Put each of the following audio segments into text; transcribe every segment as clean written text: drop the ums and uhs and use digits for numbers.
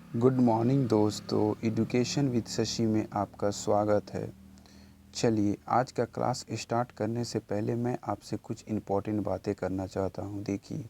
Good morning दोस्तों, education with Shashi में आपका स्वागत है। चलिए, आज का क्लास स्टार्ट करने से पहले मैं आपसे कुछ इम्पोर्टेंट बातें करना चाहता हूँ। देखिए,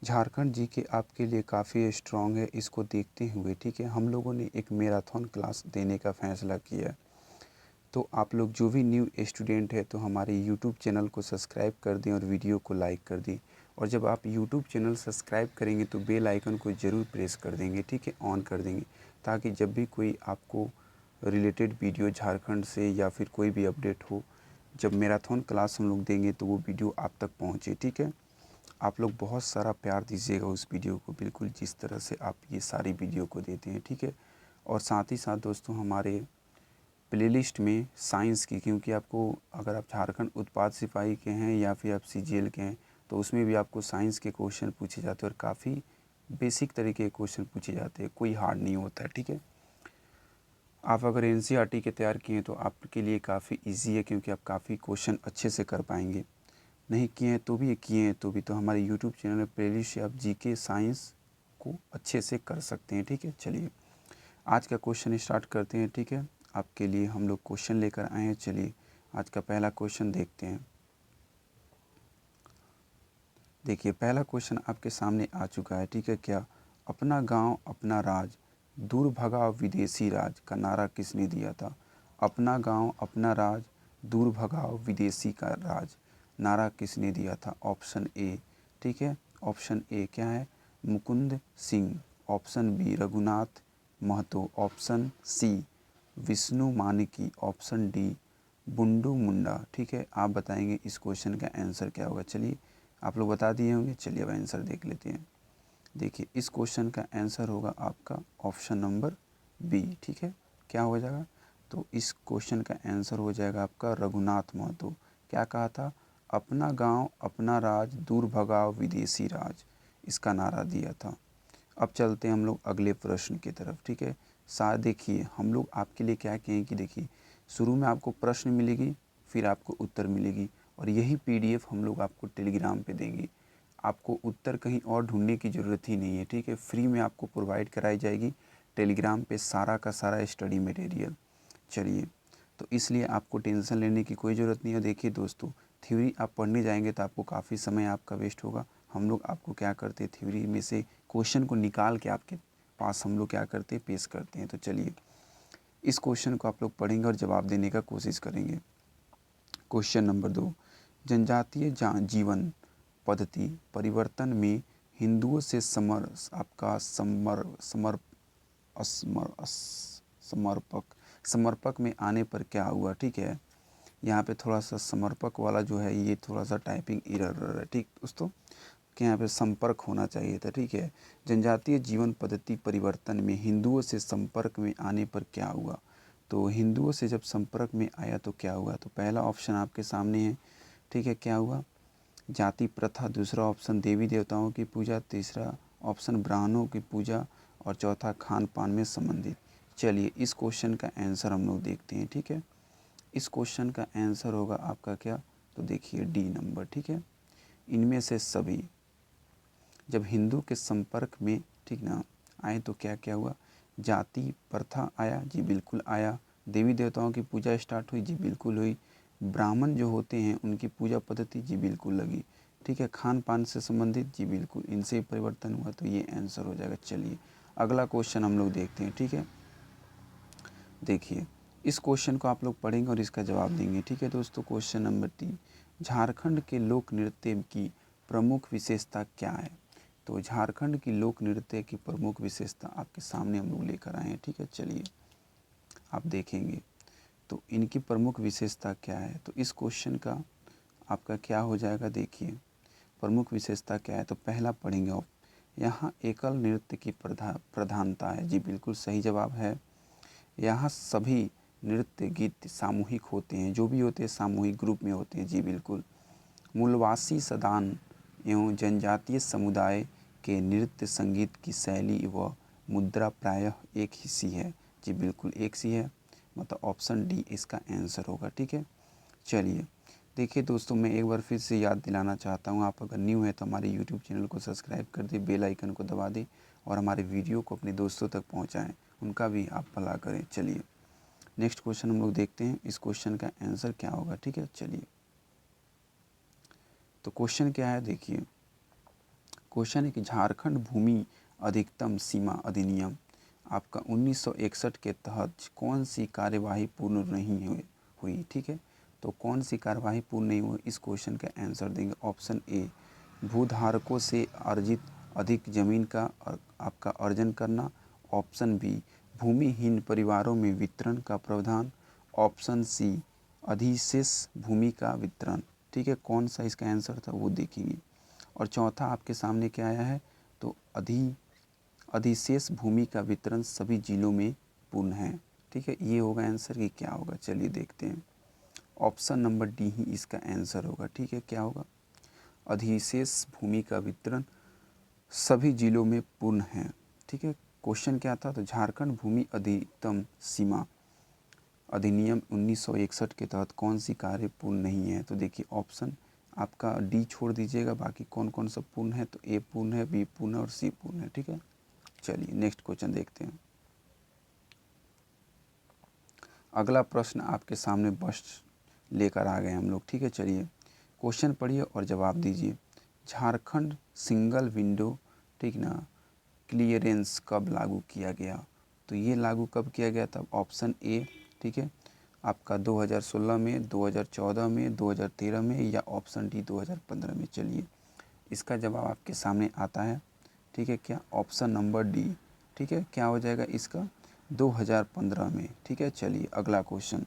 झारखंड जीके आपके लिए काफ़ी स्ट्रॉन्ग है, इसको देखते हुए ठीक है, हम लोगों ने एक मैराथन क्लास देने का फैसला किया है। तो आप लोग जो भी न्यू स्टूडेंट है तो हमारे यूट्यूब चैनल को सब्सक्राइब कर दें और वीडियो को लाइक कर दें। और जब आप यूट्यूब चैनल सब्सक्राइब करेंगे तो बेल आइकन को ज़रूर प्रेस कर देंगे, ठीक है, ऑन कर देंगे, ताकि जब भी कोई आपको रिलेटेड वीडियो झारखंड से या फिर कोई भी अपडेट हो, जब मैराथन क्लास हम लोग देंगे तो वो वीडियो आप तक पहुँचे। ठीक है, आप लोग बहुत सारा प्यार दीजिएगा उस वीडियो को, बिल्कुल जिस तरह से आप ये सारी वीडियो को देते हैं। ठीक है, और साथ ही साथ दोस्तों हमारे प्लेलिस्ट में साइंस की, क्योंकि आपको अगर आप झारखंड उत्पाद सिपाही के हैं या फिर आप सीजीएल के हैं तो उसमें भी आपको साइंस के क्वेश्चन पूछे जाते हैं और काफ़ी बेसिक तरीके के क्वेश्चन पूछे जाते हैं, कोई हार्ड नहीं होता है। ठीक है, आप अगर एनसीईआरटी के तैयार किए हैं तो आपके लिए काफ़ी इजी है, क्योंकि आप काफ़ी क्वेश्चन अच्छे से कर पाएंगे। नहीं किए हैं तो भी, किए हैं तो भी, तो हमारे यूट्यूब चैनल में प्लेलिस्ट से आप जीके साइंस को अच्छे से कर सकते हैं। ठीक है, चलिए आज का क्वेश्चन स्टार्ट करते हैं। ठीक है, आपके लिए हम लोग क्वेश्चन लेकर आए हैं। चलिए आज का पहला क्वेश्चन देखते हैं। देखिए, पहला क्वेश्चन आपके सामने आ चुका है। ठीक है, क्या अपना गांव अपना राज, दूर भगाओ विदेशी राज का नारा किसने दिया था? अपना गांव अपना राज, दूर भगाओ विदेशी का राज, नारा किसने दिया था? ऑप्शन ए, ठीक है, ऑप्शन ए क्या है? Mukund Singh. Option B Raghunath Mahato. Option C Vishnu Maniki. Option D Bundu Munda. ठीक है, आप बताएंगे इस क्वेश्चन का आंसर क्या होगा। चलिए, आप लोग बता दिए होंगे, चलिए अब आंसर देख लेते हैं। देखिए, इस क्वेश्चन का आंसर होगा आपका ऑप्शन नंबर बी। ठीक है, क्या हो जाएगा? तो इस क्वेश्चन का आंसर हो जाएगा आपका रघुनाथ महतो। क्या कहा था? अपना गांव अपना राज, दूर भगाओ विदेशी राज, इसका नारा दिया था। अब चलते हैं हम लोग अगले प्रश्न की तरफ। ठीक है, साथ देखिए हम लोग आपके लिए क्या कहें कि देखिए, शुरू में आपको प्रश्न मिलेगी, फिर आपको उत्तर मिलेगी, और यही पीडीएफ हम लोग आपको टेलीग्राम पे देंगे। आपको उत्तर कहीं और ढूंढने की ज़रूरत ही नहीं है। ठीक है, फ्री में आपको प्रोवाइड कराई जाएगी टेलीग्राम पे सारा का सारा स्टडी मटेरियल। चलिए, तो इसलिए आपको टेंशन लेने की कोई ज़रूरत नहीं है। देखिए दोस्तों, थ्योरी आप पढ़ने जाएंगे तो आपको काफ़ी समय आपका वेस्ट होगा। हम लोग आपको क्या करते हैं, थ्योरी में से क्वेश्चन को निकाल के आपके पास हम लोग क्या करते हैं, पेश करते हैं। तो चलिए, इस क्वेश्चन को आप लोग पढ़ेंगे और जवाब देने का कोशिश करेंगे। क्वेश्चन नंबर 2, जनजातीय जीवन पद्धति परिवर्तन में हिंदुओं से आपका समर्पक समर्पक में आने पर क्या हुआ? ठीक है, यहाँ पे थोड़ा सा समर्पक वाला जो है ये थोड़ा सा टाइपिंग एरर है। ठीक दोस्तों, कि यहाँ पे संपर्क होना चाहिए था। ठीक है, जनजातीय जीवन पद्धति परिवर्तन में हिंदुओं से संपर्क में आने पर क्या हुआ? तो हिंदुओं से जब संपर्क में आया तो क्या हुआ? तो पहला ऑप्शन आपके सामने है। ठीक है, क्या हुआ? जाति प्रथा। दूसरा ऑप्शन देवी देवताओं की पूजा। तीसरा ऑप्शन ब्राह्मणों की पूजा। और चौथा खान पान में संबंधित। चलिए, इस क्वेश्चन का आंसर हम लोग देखते हैं। ठीक है, इस क्वेश्चन का आंसर होगा आपका क्या? तो देखिए डी नंबर। ठीक है, इनमें से सभी जब हिंदू के संपर्क में, ठीक ना, आए तो क्या क्या हुआ? जाति प्रथा आया, जी बिल्कुल आया। देवी देवताओं की पूजा स्टार्ट हुई, जी बिल्कुल हुई। ब्राह्मण जो होते हैं उनकी पूजा पद्धति, जी बिल्कुल लगी। ठीक है, खान पान से संबंधित, जी बिल्कुल, इनसे परिवर्तन हुआ, तो ये आंसर हो जाएगा। चलिए अगला क्वेश्चन हम लोग देखते हैं। ठीक है, देखिए इस क्वेश्चन को आप लोग पढ़ेंगे और इसका जवाब देंगे। ठीक है दोस्तों, क्वेश्चन नंबर 3, झारखंड के लोक नृत्य की प्रमुख विशेषता क्या है? तो झारखंड की लोक नृत्य की प्रमुख विशेषता आपके सामने हम लोग लेकर आए हैं। ठीक है, चलिए आप देखेंगे तो इनकी प्रमुख विशेषता क्या है। तो इस क्वेश्चन का आपका क्या हो जाएगा? देखिए, प्रमुख विशेषता क्या है, तो पहला पढ़ेंगे आप, यहाँ एकल नृत्य की प्रधानता है, जी बिल्कुल सही जवाब है। यहाँ सभी नृत्य गीत सामूहिक होते हैं, जो भी होते हैं सामूहिक ग्रुप में होते हैं, जी बिल्कुल। मूलवासी सदान एवं जनजातीय समुदाय के नृत्य संगीत की शैली व मुद्रा प्रायः एक ही सी है, जी बिल्कुल एक सी है, मतलब ऑप्शन डी इसका आंसर होगा। ठीक है, चलिए देखिए दोस्तों, मैं एक बार फिर से याद दिलाना चाहता हूँ, आप अगर न्यू है तो हमारे यूट्यूब चैनल को सब्सक्राइब कर दें, बेल आइकन को दबा दें और हमारे वीडियो को अपने दोस्तों तक पहुंचाएं, उनका भी आप भला करें। चलिए नेक्स्ट क्वेश्चन हम लोग देखते हैं, इस क्वेश्चन का आंसर क्या होगा। ठीक है, चलिए तो क्वेश्चन क्या है, देखिए क्वेश्चन है कि झारखंड भूमि अधिकतम सीमा अधिनियम आपका 1961 के तहत कौन सी कार्यवाही पूर्ण नहीं हुई। ठीक है, तो कौन सी कार्यवाही पूर्ण नहीं हुई, इस क्वेश्चन का आंसर देंगे ऑप्शन ए, भूधारकों से अर्जित अधिक जमीन का आपका अर्जन करना। ऑप्शन बी, भूमिहीन परिवारों में वितरण का प्रावधान। ऑप्शन सी, अधिशेष भूमि का वितरण। ठीक है, कौन सा इसका आंसर था वो देखेंगे। और चौथा आपके सामने क्या आया है, तो अधिशेष भूमि का वितरण सभी जिलों में पूर्ण है। ठीक है, ये होगा आंसर कि क्या होगा, चलिए देखते हैं। ऑप्शन नंबर डी ही इसका आंसर होगा। ठीक है, क्या होगा, अधिशेष भूमि का वितरण सभी जिलों में पूर्ण है। ठीक है, क्वेश्चन क्या था, तो झारखंड भूमि अधिकतम सीमा अधिनियम 1961 के तहत कौन सी कार्य पूर्ण नहीं है। तो देखिए ऑप्शन आपका डी छोड़ दीजिएगा, बाकी कौन कौन सा पूर्ण है, तो ए पूर्ण है, बी पूर्ण है और सी पूर्ण है। ठीक है, चलिए नेक्स्ट क्वेश्चन देखते हैं। अगला प्रश्न आपके सामने बस लेकर आ गए हम लोग। ठीक है, चलिए क्वेश्चन पढ़िए और जवाब दीजिए। झारखंड सिंगल विंडो, ठीक ना, क्लियरेंस कब लागू किया गया। तो ये लागू कब किया गया था, ऑप्शन ए, ठीक है, आपका 2016 में, 2014 में, 2013 में, या ऑप्शन डी 2015 में। चलिए इसका जवाब आपके सामने आता है। ठीक है, क्या, ऑप्शन नंबर डी। ठीक है, क्या हो जाएगा इसका, 2015 में। ठीक है, चलिए अगला क्वेश्चन,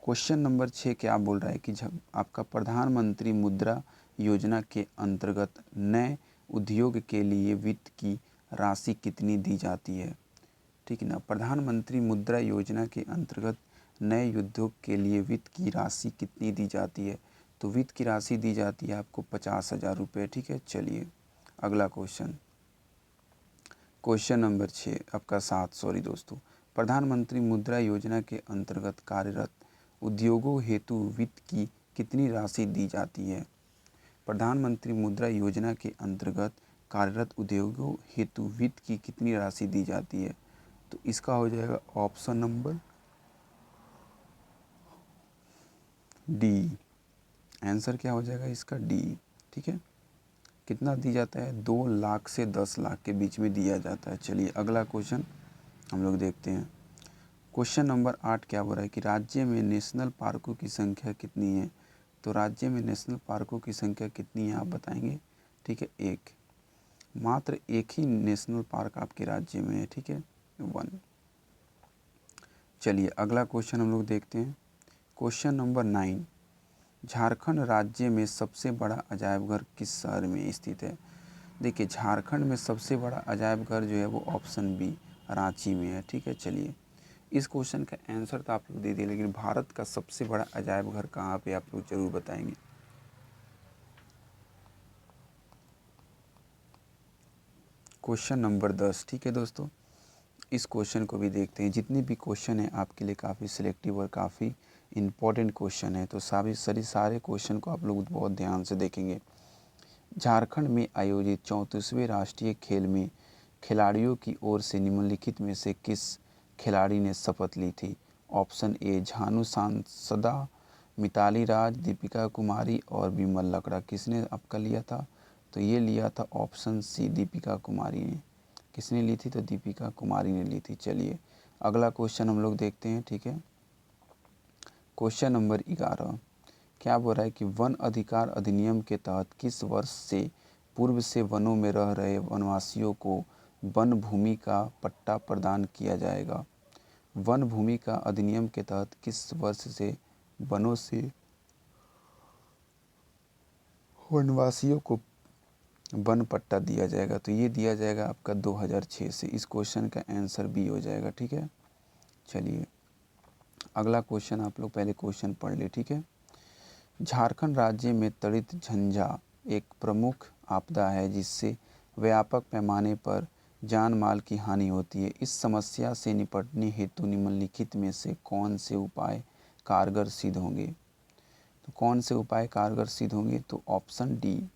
क्वेश्चन नंबर 6 क्या बोल रहा है कि जब आपका प्रधानमंत्री मुद्रा योजना के अंतर्गत नए उद्योग के लिए वित्त की राशि कितनी दी जाती है। ठीक है ना, प्रधानमंत्री मुद्रा योजना के अंतर्गत नए उद्योग के लिए वित्त की राशि कितनी दी जाती है। तो वित्त की राशि दी जाती है आपको 50,000 रुपये। ठीक है, चलिए अगला क्वेश्चन, क्वेश्चन नंबर 6 आपका 7 सॉरी दोस्तों, प्रधानमंत्री मुद्रा योजना के अंतर्गत कार्यरत उद्योगों हेतु वित्त की कितनी राशि दी जाती है। प्रधानमंत्री मुद्रा योजना के अंतर्गत कार्यरत उद्योगों हेतु वित्त की कितनी राशि दी जाती है। तो इसका हो जाएगा ऑप्शन नंबर डी। आंसर क्या हो जाएगा इसका, डी। ठीक है, कितना दी जाता है, 2 लाख से 10 लाख के बीच में दिया जाता है। चलिए अगला क्वेश्चन हम लोग देखते हैं। क्वेश्चन नंबर 8 क्या बोल रहा है कि राज्य में नेशनल पार्कों की संख्या कितनी है। तो राज्य में नेशनल पार्कों की संख्या कितनी है आप बताएंगे। ठीक है, एक, मात्र एक ही नेशनल पार्क आपके राज्य में है। ठीक है, 1। चलिए अगला क्वेश्चन हम लोग देखते हैं। क्वेश्चन नंबर 9, झारखंड राज्य में सबसे बड़ा अजायब घर किस शहर में स्थित है। देखिए झारखंड में सबसे बड़ा अजायब घर जो है वो ऑप्शन बी, रांची में है। ठीक है, चलिए इस क्वेश्चन का आंसर तो आप लोग दे दिए, लेकिन भारत का सबसे बड़ा अजायब घर कहाँ पे, आप लोग जरूर बताएंगे। Question number 10। ठीक है दोस्तों, इस क्वेश्चन को भी देखते हैं। जितनी भी क्वेश्चन है आपके लिए काफ़ी सिलेक्टिव और काफ़ी इम्पोर्टेंट क्वेश्चन है, तो सारे क्वेश्चन को आप लोग बहुत ध्यान से देखेंगे। झारखंड में आयोजित 34वें राष्ट्रीय खेल में खिलाड़ियों की ओर से निम्नलिखित में से किस खिलाड़ी ने शपथ ली थी। ऑप्शन ए, झानू सांसदा, मिताली राज, दीपिका कुमारी और विमल लकड़ा। किसने आपका लिया था, तो ये लिया था ऑप्शन सी, दीपिका कुमारी ने। किसने ली थी, तो दीपिका कुमारी ने ली थी। चलिए अगला क्वेश्चन हम लोग देखते हैं। ठीक है, क्वेश्चन नंबर 11 क्या बोल रहा है कि वन अधिकार अधिनियम के तहत किस वर्ष से पूर्व से वनों में रह रहे वनवासियों को वन भूमि का पट्टा प्रदान किया जाएगा। वन भूमि का अधिनियम के तहत किस वर्ष से वनों से वनवासियों को वन पट्टा दिया जाएगा। तो ये दिया जाएगा आपका 2006 से। इस क्वेश्चन का आंसर बी हो जाएगा। ठीक है, चलिए अगला क्वेश्चन आप लोग पहले क्वेश्चन पढ़ ले। ठीक है, झारखंड राज्य में तड़ित झंझा एक प्रमुख आपदा है जिससे व्यापक पैमाने पर जान माल की हानि होती है। इस समस्या से निपटने हेतु निम्नलिखित में से कौन से उपाय कारगर सिद्ध होंगे। तो कौन से उपाय कारगर सिद्ध होंगे, तो ऑप्शन डी।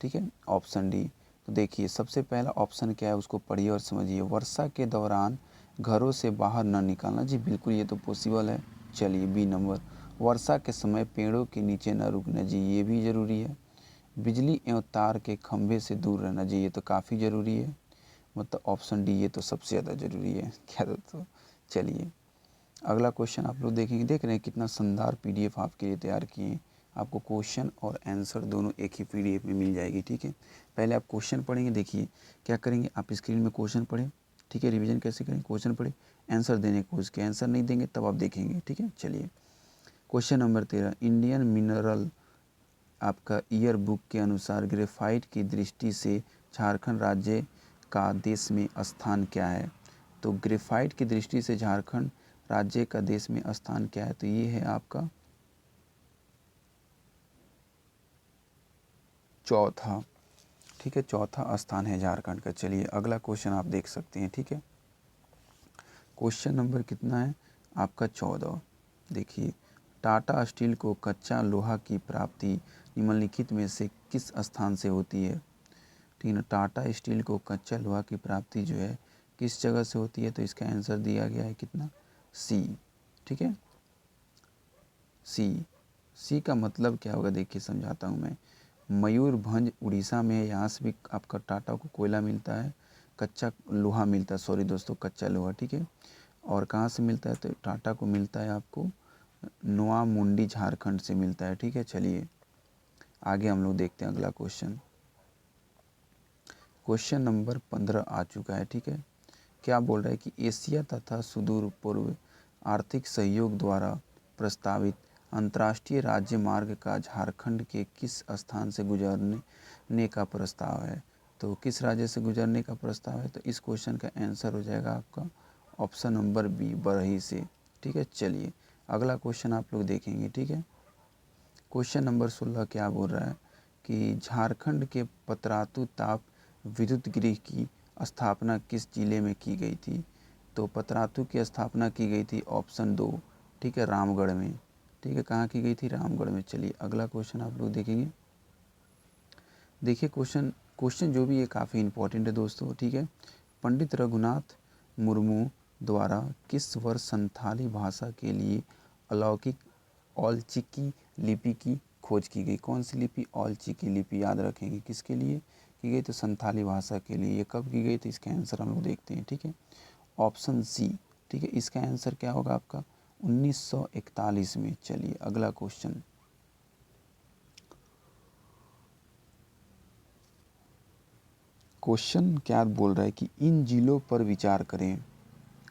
ठीक है, ऑप्शन डी। तो देखिए सबसे पहला ऑप्शन क्या है उसको पढ़िए और समझिए। वर्षा के दौरान घरों से बाहर न निकलना, जी बिल्कुल ये तो पॉसिबल है। चलिए बी नंबर, वर्षा के समय पेड़ों के नीचे न रुकना, जी ये भी ज़रूरी है। बिजली एवं तार के खंभे से दूर रहना, जी ये तो काफ़ी ज़रूरी है। मतलब ऑप्शन डी ये तो सबसे ज़्यादा ज़रूरी है क्या दोस्तों। चलिए अगला क्वेश्चन आप लोग देखेंगे, देख रहे हैं कितना शानदार पीडीएफ आपके लिए तैयार किए हैं। आपको क्वेश्चन और आंसर दोनों एक ही पीडीएफ में मिल जाएगी, ठीक है। पहले आप क्वेश्चन पढ़ेंगे, देखिए क्या करेंगे आप स्क्रीन में क्वेश्चन पढ़ें, ठीक है। रिवीजन कैसे करें, क्वेश्चन पढ़े, आंसर देने को, उसके आंसर नहीं देंगे तब आप देखेंगे, ठीक है। चलिए क्वेश्चन नंबर 13, इंडियन मिनरल आपका ईयर बुक के अनुसार ग्रेफाइट की दृष्टि से झारखंड राज्य का देश में स्थान क्या है। तो ग्रेफाइट की दृष्टि से झारखंड राज्य का देश में स्थान क्या है, तो ये है आपका चौथा, ठीक है। चौथा स्थान है झारखंड का। चलिए अगला क्वेश्चन आप देख सकते हैं, ठीक है। क्वेश्चन नंबर कितना है आपका 14। देखिए टाटा स्टील को कच्चा लोहा की प्राप्ति निम्नलिखित में से किस स्थान से होती है, ठीक है ना। टाटा स्टील को कच्चा लोहा की प्राप्ति जो है किस जगह से होती है, तो इसका आंसर दिया गया है कितना, सी, ठीक है। सी, सी का मतलब क्या होगा देखिए समझाता हूँ मैं। मयूरभंज उड़ीसा में है, यहाँ से भी आपका टाटा को कोयला मिलता है, कच्चा लोहा मिलता है, सॉरी दोस्तों कच्चा लोहा, ठीक है। और कहाँ से मिलता है, तो टाटा को मिलता है आपको नोआमुंडी झारखंड से मिलता है, ठीक है। चलिए आगे हम लोग देखते हैं अगला क्वेश्चन। क्वेश्चन नंबर 15 आ चुका है, ठीक है। क्या बोल रहा है कि एशिया तथा सुदूर पूर्व आर्थिक सहयोग द्वारा प्रस्तावित अंतर्राष्ट्रीय राज्य मार्ग का झारखंड के किस स्थान से गुजरने का प्रस्ताव है। तो किस राज्य से गुजरने का प्रस्ताव है, तो इस क्वेश्चन का आंसर हो जाएगा आपका ऑप्शन नंबर बी, बरही से, ठीक है। चलिए अगला क्वेश्चन आप लोग देखेंगे, ठीक है। क्वेश्चन नंबर 16 क्या बोल रहा है कि झारखंड के पतरातू ताप विद्युत गृह की स्थापना किस जिले में की गई थी। तो पतरातू की स्थापना की गई थी ऑप्शन 2, ठीक है, रामगढ़ में, ठीक है। कहाँ की गई थी, रामगढ़ में। चलिए अगला क्वेश्चन आप लोग देखेंगे। देखिए क्वेश्चन जो भी है काफ़ी इम्पोर्टेंट है दोस्तों, ठीक है। पंडित रघुनाथ मुर्मू द्वारा किस वर्ष संथाली भाषा के लिए अलौकिक औलचिकी लिपि की खोज की गई। कौन सी लिपि, औलचिकी लिपि, याद रखेंगे किसके लिए की गई, तो संथाली भाषा के लिए। ये कब की गई, तो इसका आंसर हम लोग देखते हैं, ठीक है। ऑप्शन सी, ठीक है। इसका आंसर क्या होगा आपका 1941 में। चलिए अगला क्वेश्चन। क्वेश्चन क्या बोल रहा है कि इन जिलों पर विचार करें।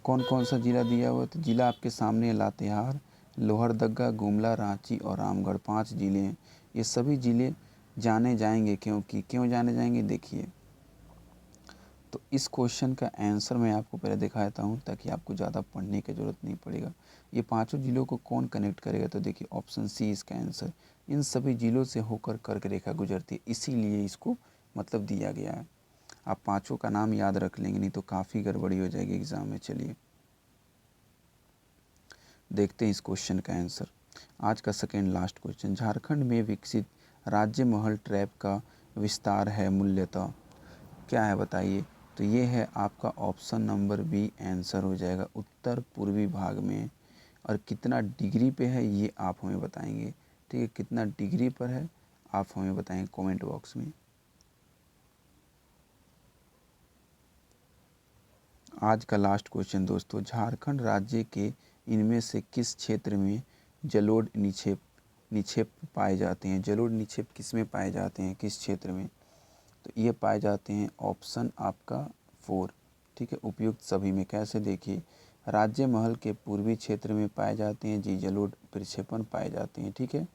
कौन कौन सा जिला दिया हुआ है, तो जिला आपके सामने है, लातेहार, लोहरदगा, गुमला, रांची और रामगढ़, 5 जिले हैं। ये सभी जिले जाने जाएंगे क्योंकि क्यों जाने जाएंगे, देखिए तो इस क्वेश्चन का आंसर मैं आपको पहले दिखा देता हूँ ताकि आपको ज़्यादा पढ़ने की ज़रूरत नहीं पड़ेगा। ये पांचों जिलों को कौन कनेक्ट करेगा, तो देखिए ऑप्शन सी इसका आंसर। इन सभी जिलों से होकर कर्क रेखा गुजरती है, इसीलिए इसको मतलब दिया गया है। आप पाँचों का नाम याद रख लेंगे, नहीं तो काफ़ी गड़बड़ी हो जाएगी एग्ज़ाम में। चलिए देखते हैं इस क्वेश्चन का आंसर। आज का सेकेंड लास्ट क्वेश्चन, झारखंड में विकसित राज्य महल ट्रैप का विस्तार है मूल्यतः क्या है बताइए। तो ये है आपका ऑप्शन नंबर बी, आंसर हो जाएगा उत्तर पूर्वी भाग में। और कितना डिग्री पे है ये आप हमें बताएंगे, ठीक है। कितना डिग्री पर है आप हमें बताएंगे कमेंट बॉक्स में। आज का लास्ट क्वेश्चन दोस्तों, झारखंड राज्य के इनमें से किस क्षेत्र में जलोढ़ निक्षेप पाए जाते हैं। जलोढ़ निक्षेप किस में पाए जाते हैं, किस क्षेत्र में, तो ये पाए जाते हैं ऑप्शन आपका 4, ठीक है, उपयुक्त सभी में। कैसे, देखिए राज्य महल के पूर्वी क्षेत्र में पाए जाते हैं, जी जलोढ़ प्रक्षेपण पाए जाते हैं, ठीक है।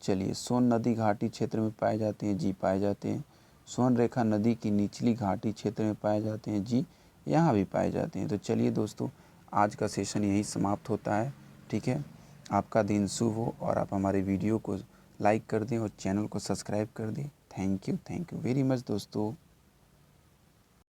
चलिए सोन नदी घाटी क्षेत्र में पाए जाते हैं, जी पाए जाते हैं। सोन रेखा नदी की निचली घाटी क्षेत्र में पाए जाते हैं, जी यहाँ भी पाए जाते हैं। तो चलिए दोस्तों आज का सेशन यही समाप्त होता है, ठीक है। आपका दिन शुभ हो और आप हमारे वीडियो को लाइक कर दें और चैनल को सब्सक्राइब कर दें। थैंक यू वेरी मच दोस्तों।